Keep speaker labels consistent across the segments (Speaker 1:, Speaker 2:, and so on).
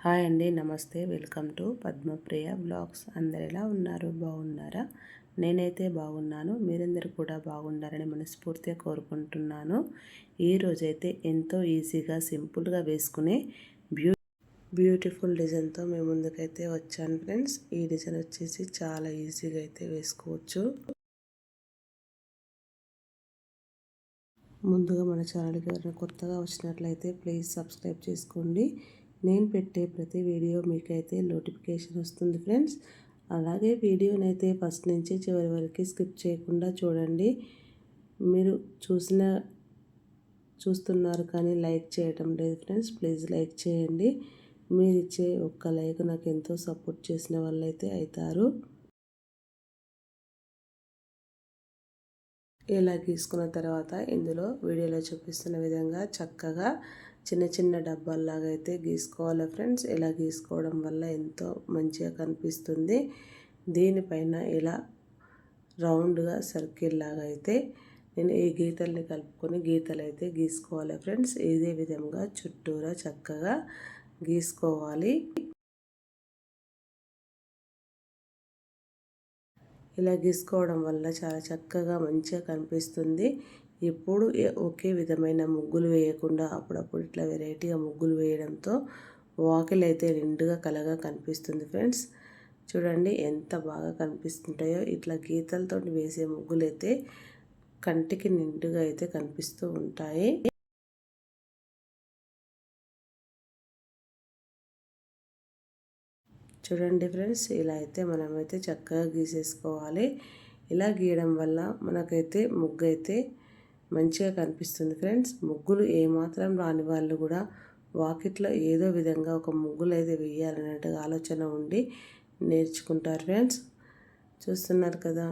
Speaker 1: Hi అండి, నమస్తే. Welcome to Padmapriya blogs. అందరు ఎలా ఉన్నారు? బాగున్నారా? నేనైతే బాగున్నాను. మీరందరూ కూడా బాగుండాలని మనస్ఫూర్తిగా కోరుకుంటున్నాను. ఈరోజైతే ఎంతో ఈజీగా సింపుల్గా వేసుకునే బ్యూటిఫుల్ డిజైన్తో మేము ముందుకైతే వచ్చాను ఫ్రెండ్స్. ఈ డిజైన్ వచ్చేసి చాలా ఈజీగా అయితే వేసుకోవచ్చు. ముందుగా మన ఛానల్కి ఎవరైనా కొత్తగా వచ్చినట్లయితే ప్లీజ్ సబ్స్క్రైబ్ చేసుకోండి. నేను పెట్టే ప్రతి వీడియో మీకైతే నోటిఫికేషన్ వస్తుంది ఫ్రెండ్స్. అలాగే వీడియోనైతే ఫస్ట్ నుంచి చివరి వరకు స్కిప్ చేయకుండా చూడండి. మీరు చూస్తున్నారు కానీ లైక్ చేయటం లేదు ఫ్రెండ్స్. ప్లీజ్ లైక్ చేయండి. మీరు ఇచ్చే ఒక్క లైక్ నాకు ఎంతో సపోర్ట్ చేసిన వాళ్ళైతే అవుతారు. ఇలా గీసుకున్న తర్వాత ఇందులో వీడియోలో చూపిస్తున్న విధంగా చక్కగా చిన్న చిన్న డబ్బాల్లాగా అయితే గీసుకోవాలి ఫ్రెండ్స్. ఇలా గీసుకోవడం వల్ల ఎంతో మంచిగా కనిపిస్తుంది. దీనిపైన ఇలా రౌండ్గా సర్కిల్ లాగా అయితే నేను ఈ గీతల్ని కలుపుకొని గీతలు అయితే గీసుకోవాలి ఫ్రెండ్స్. ఇదే విధంగా చుట్టూరా చక్కగా గీసుకోవాలి. ఇలా గీసుకోవడం వల్ల చాలా చక్కగా మంచిగా కనిపిస్తుంది. ఎప్పుడు ఒకే విధమైన ముగ్గులు వేయకుండా అప్పుడప్పుడు ఇట్లా వెరైటీగా ముగ్గులు వేయడంతో వాకిలు అయితే నిండుగా కలగా కనిపిస్తుంది ఫ్రెండ్స్. చూడండి ఎంత బాగా కనిపిస్తుంటాయో. ఇట్లా గీతలతో వేసే ముగ్గులు అయితే కంటికి నిండుగా అయితే కనిపిస్తూ ఉంటాయి. చూడండి ఫ్రెండ్స్, ఇలా అయితే మనమైతే చక్కగా గీసేసుకోవాలి. ఇలా గీయడం వల్ల మనకైతే ముగ్గు అయితే మంచిగా కనిపిస్తుంది ఫ్రెండ్స్. ముగ్గులు ఏమాత్రం రాని వాళ్ళు కూడా వాకిట్లో ఏదో విధంగా ఒక ముగ్గులు అయితే వేయాలన్నట్టుగా ఆలోచన ఉండి నేర్చుకుంటారు ఫ్రెండ్స్. చూస్తున్నారు కదా.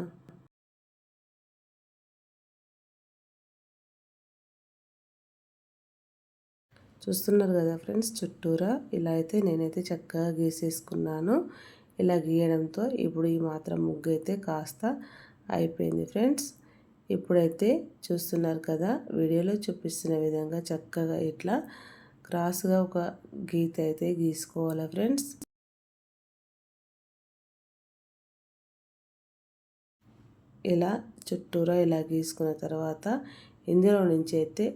Speaker 1: చూస్తున్నారు కదా ఫ్రెండ్స్, చుట్టూరా ఇలా అయితే నేనైతే చక్కగా గీసేసుకున్నాను. ఇలా గీయడంతో ఇప్పుడు ఈ మాత్రం ముగ్గు అయితే కాస్త అయిపోయింది ఫ్రెండ్స్. ఇప్పుడైతే చూస్తున్నారు కదా, వీడియోలో చూపిస్తున్న విధంగా చక్కగా ఇట్లా క్రాస్గా ఒక గీత అయితే గీసుకోవాలి ఫ్రెండ్స్. ఇలా చుట్టూరా ఇలా గీసుకున్న తర్వాత ఇందులో నుంచి అయితే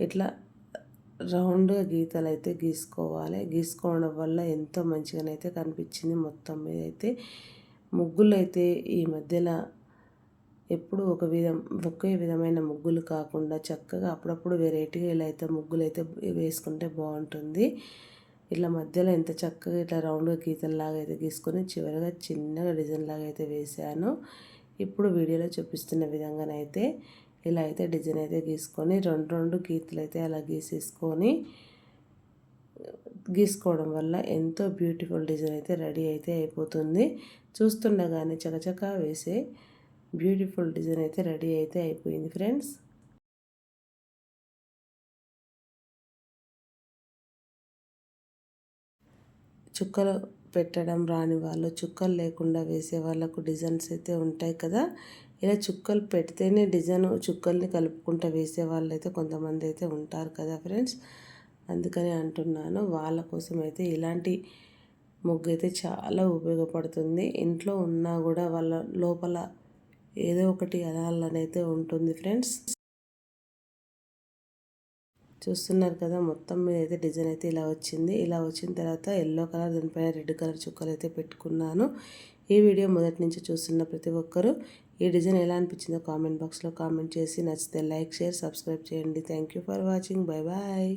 Speaker 1: ఇట్లా రౌండ్గా గీతలు అయితే గీసుకోవాలి. గీసుకోవడం వల్ల ఎంతో మంచిగానైతే కనిపించింది. మొత్తం మీద అయితే ముగ్గులు అయితే ఈ మధ్యలో ఎప్పుడు ఒకే విధమైన ముగ్గులు కాకుండా చక్కగా అప్పుడప్పుడు వెరైటీగా ఇలా అయితే ముగ్గులు అయితే వేసుకుంటే బాగుంటుంది. ఇట్లా మధ్యలో ఎంత చక్కగా ఇట్లా రౌండ్గా గీతల్లాగా అయితే గీసుకొని చివరిగా చిన్నగా డిజైన్ లాగా అయితే వేసాను. ఇప్పుడు వీడియోలో చూపిస్తున్న విధంగానైతే ఇలా అయితే డిజైన్ అయితే గీసుకొని రెండు గీతలు అయితే అలా గీసుకోవడం వల్ల ఎంతో బ్యూటిఫుల్ డిజైన్ అయితే రెడీ అయితే అయిపోతుంది. చూస్తుండగానే చకచకా వేసే బ్యూటిఫుల్ డిజైన్ అయితే రెడీ అయితే అయిపోయింది ఫ్రెండ్స్. చుక్కలు పెట్టడం రాని వాళ్ళు, చుక్కలు లేకుండా వేసే వాళ్ళకు డిజైన్స్ అయితే ఉంటాయి కదా. ఇలా చుక్కలు పెడితేనే డిజైన్ చుక్కల్ని కలుపుకుంటూ వేసే వాళ్ళు అయితే కొంతమంది అయితే ఉంటారు కదా ఫ్రెండ్స్. అందుకని అంటున్నాను, వాళ్ళ కోసం అయితే ఇలాంటి ముగ్గు అయితే చాలా ఉపయోగపడుతుంది. ఇంట్లో ఉన్నా కూడా వాళ్ళ లోపల ఏదో ఒకటి అనాలనైతే ఉంటుంది ఫ్రెండ్స్. చూస్తున్నారు కదా, మొత్తం మీద అయితే డిజైన్ అయితే ఇలా వచ్చింది. ఇలా వచ్చిన తర్వాత ఎల్లో కలర్, దానిపైన రెడ్ కలర్ చుక్కలు అయితే పెట్టుకున్నాను. ఈ వీడియో మొదటి నుంచి చూస్తున్న ప్రతి ఒక్కరూ ఈ డిజైన్ ఎలా అనిపించిందో కామెంట్ బాక్స్లో కామెంట్ చేసి నచ్చితే లైక్, షేర్, సబ్స్క్రైబ్ చేయండి. Thank you for watching. Bye bye.